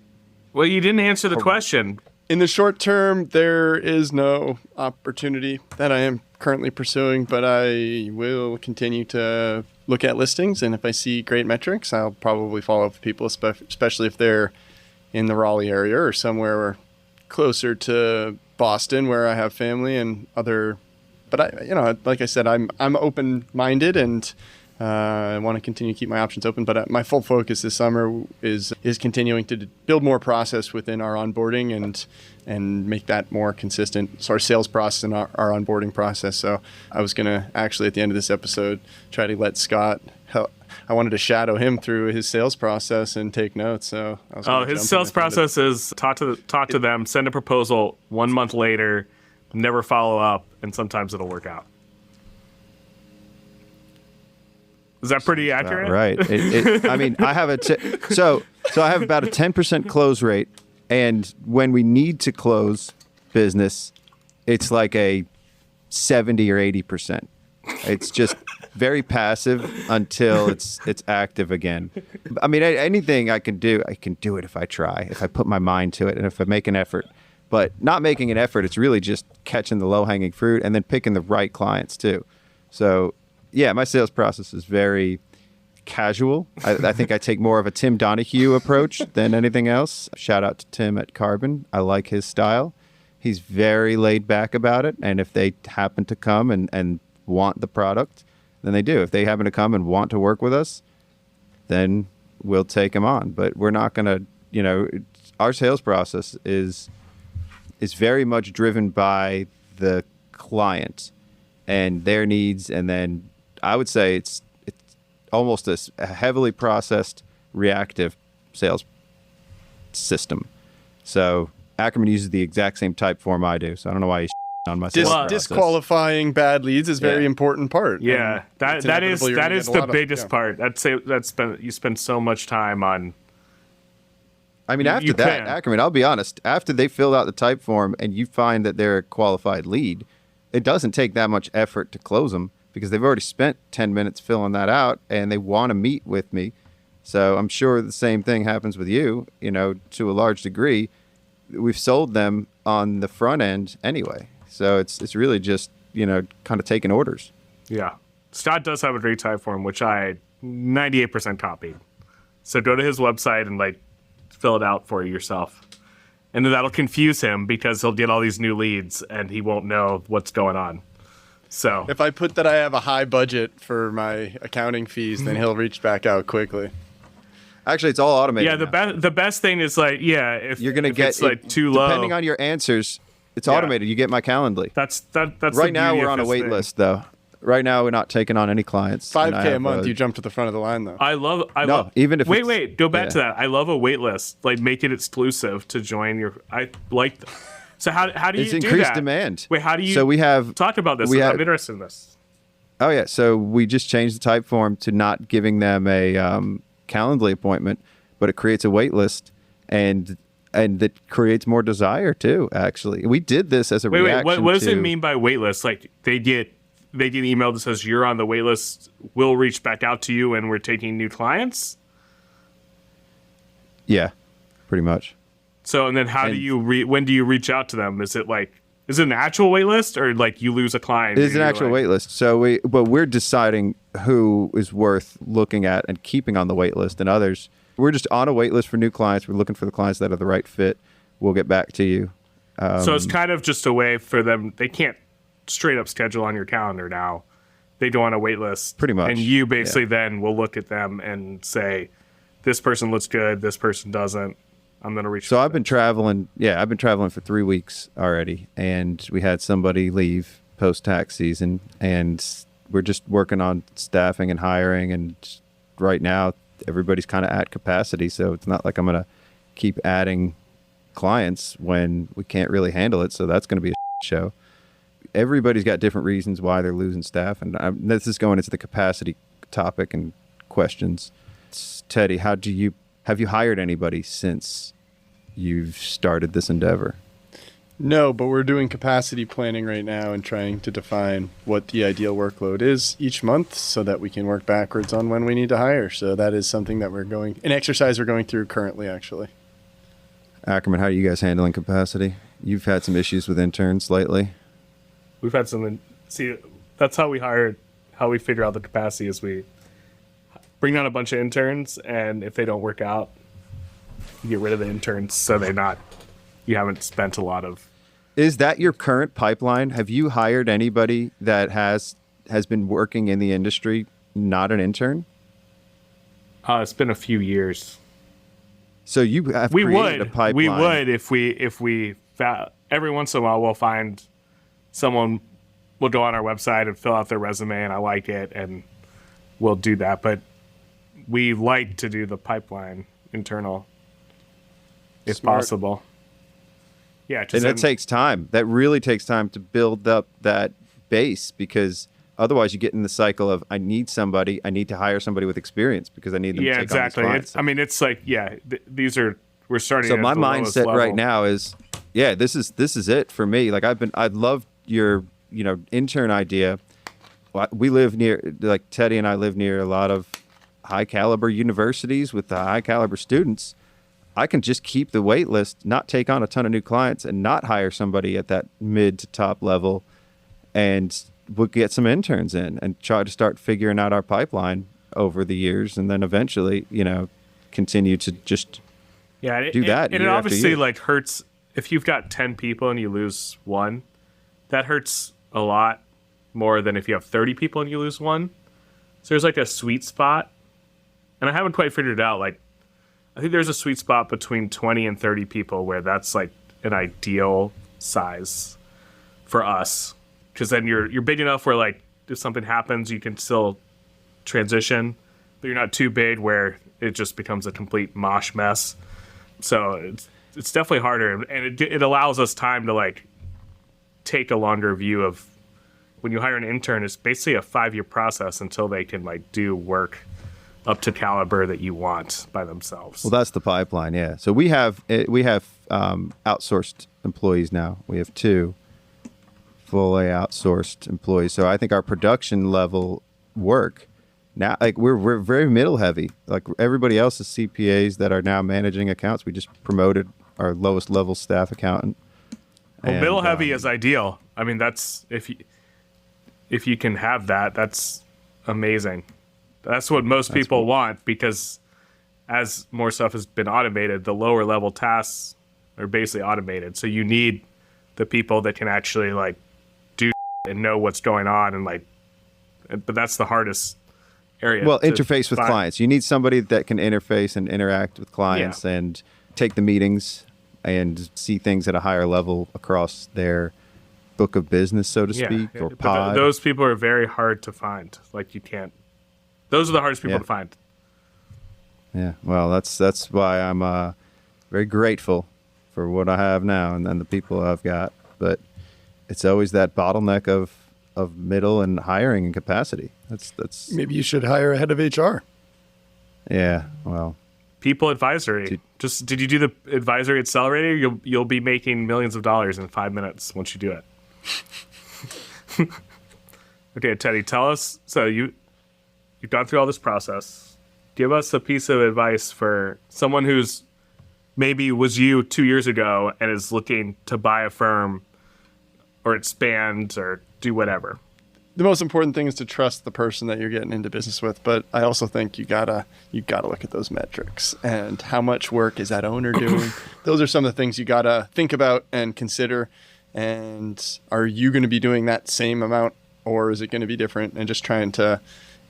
Well, you didn't answer the question. In the short term, there is no opportunity that I am currently pursuing, but I will continue to look at listings. And if I see great metrics, I'll probably follow up with people, especially if they're in the Raleigh area or somewhere closer to Boston where I have family and other... But like I said, I'm open-minded and I want to continue to keep my options open. But my full focus this summer is continuing to build more process within our onboarding and make that more consistent. So our sales process and our onboarding process. So I was going to actually at the end of this episode try to let Scott help. I wanted to shadow him through his sales process and take notes. So his sales process is talk to them, send a proposal 1 month later. Never follow up, and sometimes it'll work out. Is that pretty accurate? Right. I mean, I have so I have about a 10% close rate, and when we need to close business, it's like a 70 or 80%. It's just very passive until it's active again. I mean, anything I can do it if I try, if I put my mind to it, and if I make an effort. But not making an effort, it's really just catching the low-hanging fruit and then picking the right clients, too. So, yeah, my sales process is very casual. I think I take more of a Tim Donahue approach than anything else. Shout out to Tim at Carbon. I like his style. He's very laid back about it. And if they happen to come and want the product, then they do. If they happen to come and want to work with us, then we'll take them on. But we're not going to, our sales process is very much driven by the client and their needs. And then I would say it's almost a heavily processed reactive sales system. So Ackerman uses the exact same type form I do. So I don't know why he's on my sales process. Disqualifying bad leads is a very important part. Yeah, that is the biggest part. You spend so much time on. I mean, after that, Ackerman, I'll be honest, after they filled out the type form and you find that they're a qualified lead, it doesn't take that much effort to close them because they've already spent 10 minutes filling that out and they want to meet with me. So I'm sure the same thing happens with you, to a large degree. We've sold them on the front end anyway. So it's really just, kind of taking orders. Yeah. Scott does have a great type form, which I 98% copied. So go to his website and fill it out for yourself. And then that'll confuse him because he'll get all these new leads and he won't know what's going on. So if I put that I have a high budget for my accounting fees, then he'll reach back out quickly. Actually, it's all automated. Yeah, the best thing is if you're gonna get it's too low. Depending on your answers, it's automated. You get my Calendly. That's right now we're on a wait list though. Right now, we're not taking on any clients. $5K a month, you jump to the front of the line, though. I love. Even if go back to that. I love a wait list. Make it exclusive to join your. I like. So how do you do that? It's increased demand. Wait, how do you? So we have talk about this. I'm interested in this. Oh yeah, so we just changed the type form to not giving them a Calendly appointment, but it creates a wait list, and that creates more desire too. Actually, we did this as a reaction. What does it mean by wait list? They get an email that says you're on the wait list. We'll reach back out to you, and we're taking new clients. Yeah, pretty much. So, and then when do you reach out to them? Is it an actual wait list or you lose a client? It is an actual wait list. So we're deciding who is worth looking at and keeping on the wait list, and others We're just on a wait list for new clients. We're looking for the clients that are the right fit. We'll get back to you. So it's kind of just a way for them. They can't straight up schedule on your calendar now. They go on a wait list. Pretty much. And you basically then will look at them and say, this person looks good, this person doesn't. I'm going to reach. So I've been traveling. Yeah, I've been traveling for 3 weeks already. And we had somebody leave post-tax season. And we're just working on staffing and hiring. And right now, everybody's kind of at capacity. So it's not like I'm going to keep adding clients when we can't really handle it. So that's going to be a show. Everybody's got different reasons why they're losing staff. And this is going into the capacity topic and questions. Teddy, have you hired anybody since you've started this endeavor? No, but we're doing capacity planning right now and trying to define what the ideal workload is each month so that we can work backwards on when we need to hire. So that is something that an exercise we're going through currently, actually. Ackerman, how are you guys handling capacity? You've had some issues with interns lately. We've had some. See, that's how we figure out the capacity is we bring on a bunch of interns, and if they don't work out, you get rid of the interns so you haven't spent a lot of. Is that your current pipeline? Have you hired anybody that has been working in the industry, not an intern? It's been a few years. So you have created a pipeline. We would if we every once in a while we'll find someone will go on our website and fill out their resume and I like it and we'll do that. But we like to do the pipeline internal if possible. Yeah. And that takes time. That really takes time to build up that base because otherwise you get in the cycle of I need to hire somebody with experience because I need them to take exactly. on these clients. It's like, we're starting. So my mindset right now is, this is it for me. Like I love your, intern idea. We live near, like Teddy and I live near a lot of high caliber universities with the high caliber students. I can just keep the wait list, not take on a ton of new clients and not hire somebody at that mid to top level. And we'll get some interns in and try to start figuring out our pipeline over the years. And then eventually, continue to just do that. And it obviously hurts if you've got 10 people and you lose one, that hurts a lot more than if you have 30 people and you lose one. So there's a sweet spot. And I haven't quite figured it out. I think there's a sweet spot between 20 and 30 people where that's an ideal size for us. Because then you're big enough where if something happens, you can still transition, but you're not too big where it just becomes a complete mosh mess. So it's definitely harder, and it allows us time to take a longer view of when you hire an intern. It's basically a 5-year process until they can do work up to caliber that you want by themselves. Well, that's the pipeline, yeah. So we have outsourced employees now. We have 2 fully outsourced employees. So I think our production level work now, we're very middle heavy. Everybody else is CPAs that are now managing accounts. We just promoted our lowest level staff accountant. Well, middle heavy is ideal. I mean, that's if you can have that, that's amazing. That's what most people want because as more stuff has been automated, the lower level tasks are basically automated. So you need the people that can actually do and know what's going on but that's the hardest area. Well, interface with clients. You need somebody that can interface and interact with clients and take the meetings and see things at a higher level across their book of business, so to speak, or pod. Those people are very hard to find. You can't. Those are the hardest people to find. Yeah, well, that's why I'm very grateful for what I have now and then the people I've got. But it's always that bottleneck of middle and hiring and capacity. That's maybe you should hire a head of HR. Yeah, well, people advisory. Did you do the advisory accelerator? You'll be making millions of dollars in 5 minutes once you do it. Okay, Teddy, tell us. So you've gone through all this process. Give us a piece of advice for someone who's maybe was you 2 years ago and is looking to buy a firm or expand or do whatever. the most important thing is to trust the person that you're getting into business with. But I also think you gotta look at those metrics and how much work is that owner doing. Those are some of the things you gotta think about and consider. And are you going to be doing that same amount, or is it going to be different? And just trying to,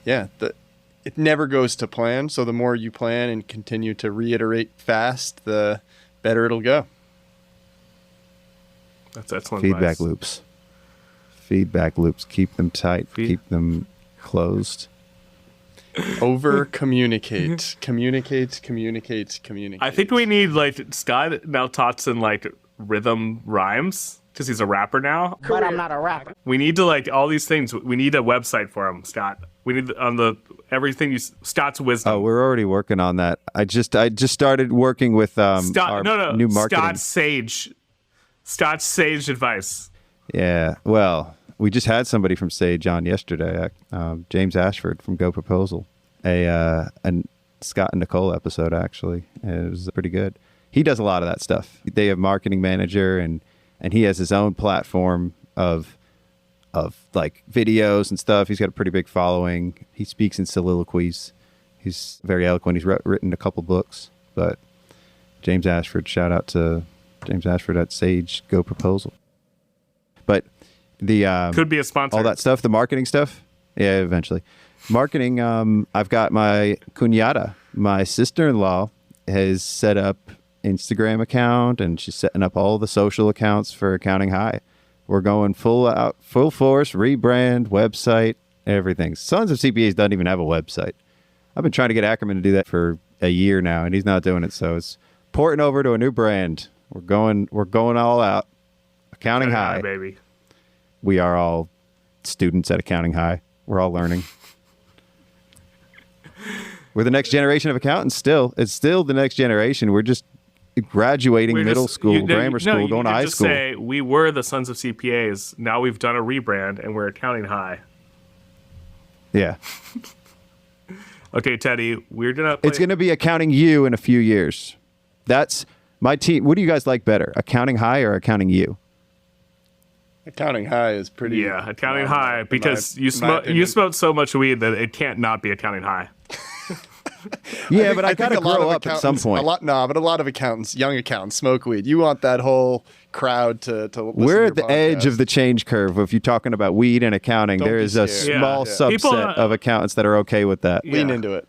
it never goes to plan. So the more you plan and continue to reiterate fast, the better it'll go. That's excellent Feedback advice. loops. Keep them tight. Keep them closed. Over communicate. Communicate. I think we need, like, Scott now talks in, like, rhythm rhymes because he's a rapper now. But I'm not a rapper. We need to, like, all these things. We need a website for him, Scott. We need on the everything. Scott's wisdom. Oh, we're already working on that. I just started working with our new marketing. Scott's Sage advice. Yeah. Well, we just had somebody from Sage on yesterday. James Ashford from GoProposal. A Scott and Nicole episode, actually. And it was pretty good. He does a lot of that stuff. They have marketing manager, and he has his own platform of like videos and stuff. He's got a pretty big following. He speaks in soliloquies. He's very eloquent. He's written a couple books. But James Ashford, shout out to James Ashford at Sage GoProposal. But the could be a sponsor. All that stuff, the marketing stuff. Yeah, eventually. Marketing. I've got my cuñada, my sister-in-law, has set up Instagram account, and she's setting up all the social accounts for Accounting High. We're going full force, rebrand, website, everything. Sons of CPAs doesn't even have a website. I've been trying to get Ackerman to do that for a year now, and he's not doing it. So it's porting over to a new brand. We're going all out. Accounting High, baby. We are all students at Accounting High. We're all learning. We're the next generation of accountants still. It's still the next generation. We're just graduating middle school, grammar school, going to high school. Say we were the Sons of CPAs. Now we've done a rebrand and we're Accounting High. Yeah. Okay, Teddy, we're gonna. It's gonna be Accounting U in a few years. That's my team. What do you guys like better, Accounting High or Accounting U? Accounting High is pretty. Yeah, Accounting High, because you smoke so much weed that it can't not be Accounting High. Yeah, but I gotta grow up at some point. But a lot of accountants, young accountants, smoke weed. You want that whole crowd to listen We're to at the edge of the change curve. If you're talking about weed and accounting, there is a small subset of accountants that are okay with that. Lean into it.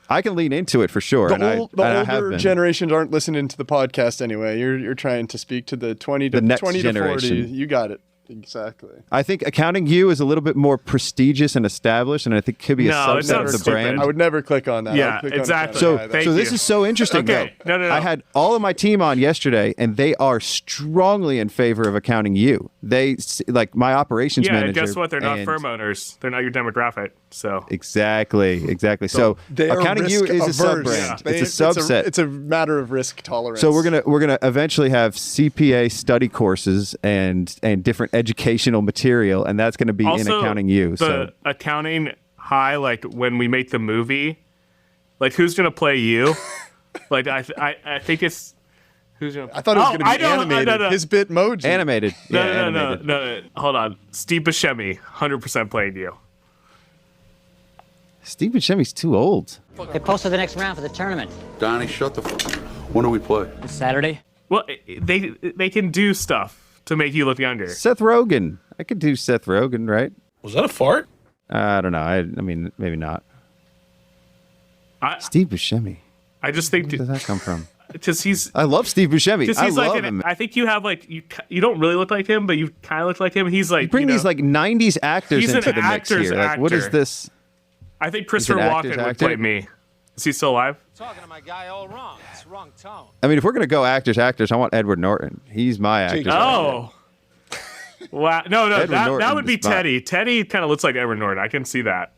I can lean into it for sure. The older generations aren't listening to the podcast anyway. You're trying to speak to the 20 to 40. You got it. Exactly. I think Accounting U is a little bit more prestigious and established, and I think could be a subset of the brand. I would never click on that. Yeah, exactly. So this is so interesting. Okay. Though. No. I had all of my team on yesterday, and they are strongly in favor of Accounting U. They like my operations manager. Yeah, guess what? They're not firm owners. They're not your demographic. So exactly. So Accounting U is a sub-brand. Yeah. It's a subset. It's a matter of risk tolerance. So we're gonna eventually have CPA study courses and different educational material, and that's going to be also, in Accounting U. The Accounting High, like when we make the movie, like who's going to play you? Like I think it's who's going to. I thought it was going to be animated. No. His Bitmoji. Animated. No. Hold on, Steve Buscemi, 100% playing you. Steve Buscemi's too old. They posted the next round for the tournament. Donnie, shut the fuck. When do we play? This Saturday. Well, they can do stuff to make you look younger. Seth Rogen. I could do Seth Rogen, right? Was that a fart? I don't know. I mean, maybe not. Steve Buscemi. I just think. Where does that come from? Because I love Steve Buscemi. I love him. I think you have like you don't really look like him, but you kind of look like him. He's like you bring these like '90s actors into the mix here. Like, what is this? I think Christopher Walken would play me. Is he still alive? Talking to my guy all wrong. It's wrong tone. I mean, if we're gonna go actors, I want Edward Norton. He's my actor. Oh. Wow. No, that would be Teddy. Teddy kind of looks like Edward Norton. I can see that.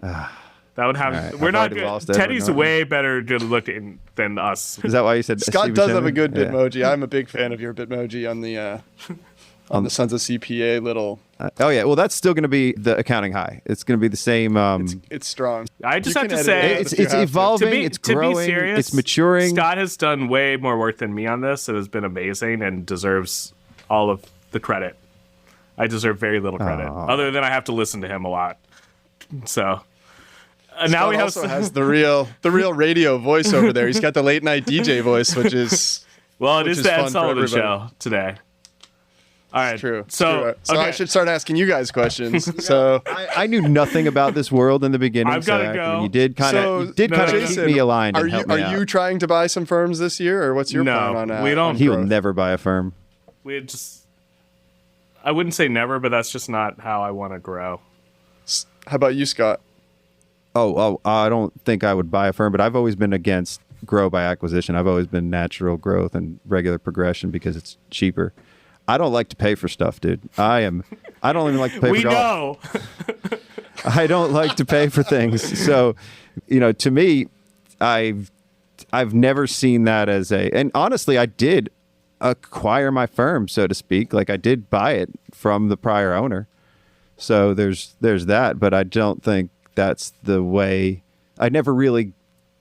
That would have. Right. We're not good. Teddy's way better good looking than us. Is that why you said Scott Steve does Buscemi? have a good Bitmoji. I'm a big fan of your Bitmoji on the Sons of CPA little. Oh yeah, well that's still going to be the Accounting High. It's going to be the same. It's strong. I just have to say it's evolving. It's growing. To be serious, it's maturing. Scott has done way more work than me on this. It has been amazing and deserves all of the credit. I deserve very little credit, other than I have to listen to him a lot. So now we also has the real radio voice over there. He's got the late night DJ voice, which is it is the Ed Sullivan show today. All right, true. So I should start asking you guys questions. So I knew nothing about this world in the beginning. I've got to go. You did kind of keep me aligned. Are you trying to buy some firms this year, or what's your plan on that? We don't. He will never buy a firm. I wouldn't say never, but that's just not how I want to grow. How about you, Scott? I don't think I would buy a firm, but I've always been against grow by acquisition. I've always been natural growth and regular progression because it's cheaper. I don't like to pay for stuff, dude. I don't even like to pay for golf. We know. I don't like to pay for things. So, to me, I've never seen that and honestly, I did acquire my firm, so to speak. Like I did buy it from the prior owner. So there's that, but I don't think that's the way. I never really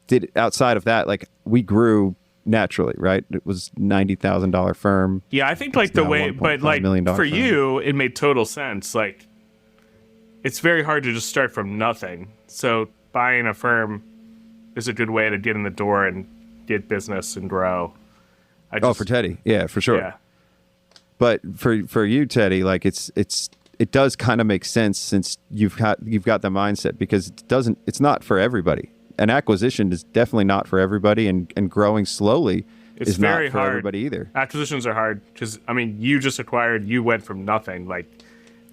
did it outside of that. Like we grew naturally, right? It was $90,000 firm. Yeah, I think like the way, but like for you, it made total sense. Like it's very hard to just start from nothing. So buying a firm is a good way to get in the door and get business and grow. For Teddy, yeah, for sure. Yeah. But for you, Teddy, like it does kind of make sense since you've got the mindset, because it's not for everybody. An acquisition is definitely not for everybody, and growing slowly is not for everybody either. Acquisitions are hard because you just acquired. You went from nothing. Like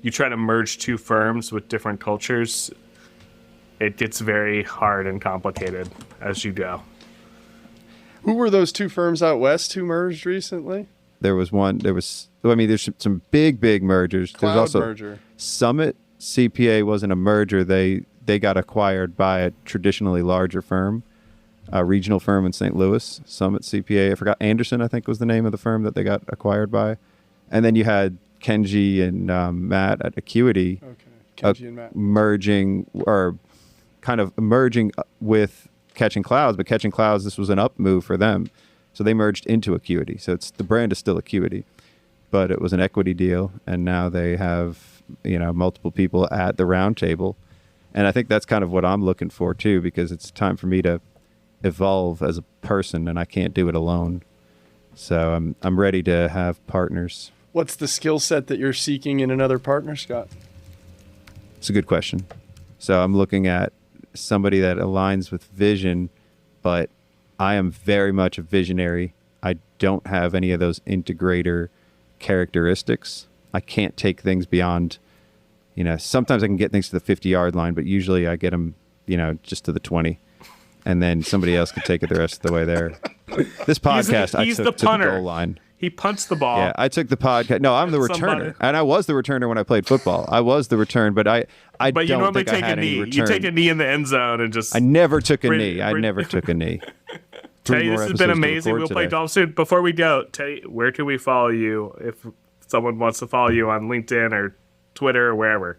you try to merge two firms with different cultures. It gets very hard and complicated as you go. Who were those two firms out west who merged recently? There's some big mergers. Cloud There's also merger. Summit CPA wasn't a merger. They got acquired by a traditionally larger firm, a regional firm in St. Louis. Summit CPA. I forgot. Anderson, I think, was the name of the firm that they got acquired by. And then you had Kenji and Matt at Acuity. Okay. Kenji and Matt. Merging with Catching Clouds, but Catching Clouds, this was an up move for them. So they merged into Acuity. So the brand is still Acuity, but it was an equity deal. And now they have, multiple people at the round table. And I think that's kind of what I'm looking for too, because it's time for me to evolve as a person, and I can't do it alone. So I'm ready to have partners. What's the skill set that you're seeking in another partner, Scott? It's a good question. So I'm looking at somebody that aligns with vision, but I am very much a visionary. I don't have any of those integrator characteristics. I can't take things beyond, sometimes I can get things to the 50-yard line, but usually I get them, just to the 20. And then somebody else can take it the rest of the way there. This podcast, I took to the goal line. He punts the ball. Yeah, I took the podcast. No, I'm the returner. And I was the returner when I played football. I was the return, but I But you don't normally think take I a had any knee. return. You take a knee in the end zone and just... I never took a knee. I never took a knee. Teddy, this has been amazing. We'll play golf soon. Before we go, Teddy, where can we follow you if someone wants to follow you on LinkedIn or Twitter or wherever?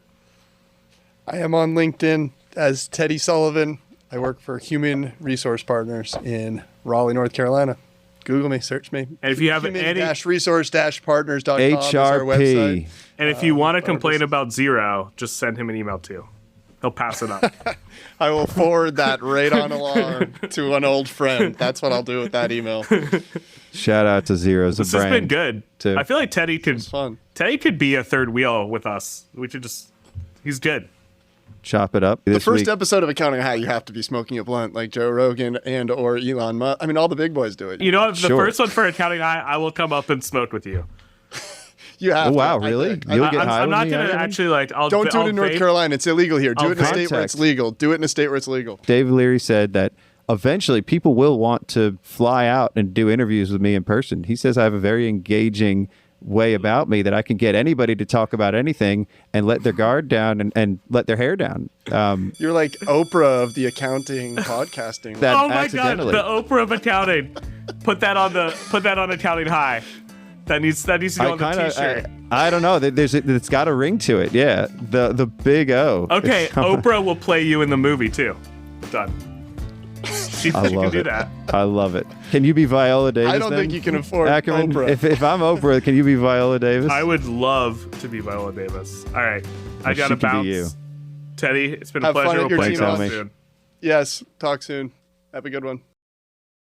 I am on LinkedIn as Teddy Sullivan. I work for Human Resource Partners in Raleigh, North Carolina. Google me, search me. And if you have any resource-partners.com is our website. And if you want to complain about Xero, just send him an email too. He'll pass it on. I will forward that right on along to an old friend. That's what I'll do with that email. Shout out to Xero's This has been good. Too. I feel like Teddy could be a third wheel with us. We should he's good. Chop it up. The first episode of Accounting High, you have to be smoking a blunt like Joe Rogan and or Elon Musk. All the big boys do it. The first one for Accounting High, I will come up and smoke with you. You have. Oh, wow, really? You'll get high. I'm not going to actually don't do it in North Carolina. It's illegal here. Do it in a state where it's legal. Do it in a state where it's legal. Dave Leary said that eventually people will want to fly out and do interviews with me in person. He says I have a very engaging way about me that I can get anybody to talk about anything and let their guard down and let their hair down. You're like Oprah of the accounting podcasting. Oh my God, the Oprah of accounting. Put that on Accounting High. That needs to go on the t-shirt. I don't know. It's got a ring to it. Yeah, the big O. Okay, Oprah will play you in the movie too. Done. She I can love do it. that. I love it. Can you be Viola Davis? I don't then? think you can afford Ackerman, Oprah. If I'm Oprah, can you be Viola Davis? I would love to be Viola Davis. All right, I Well, gotta she can bounce. be you. Teddy, it's been a Have fun pleasure. at We'll your play team golf lunch. soon. Yes. Talk soon. Have a good one.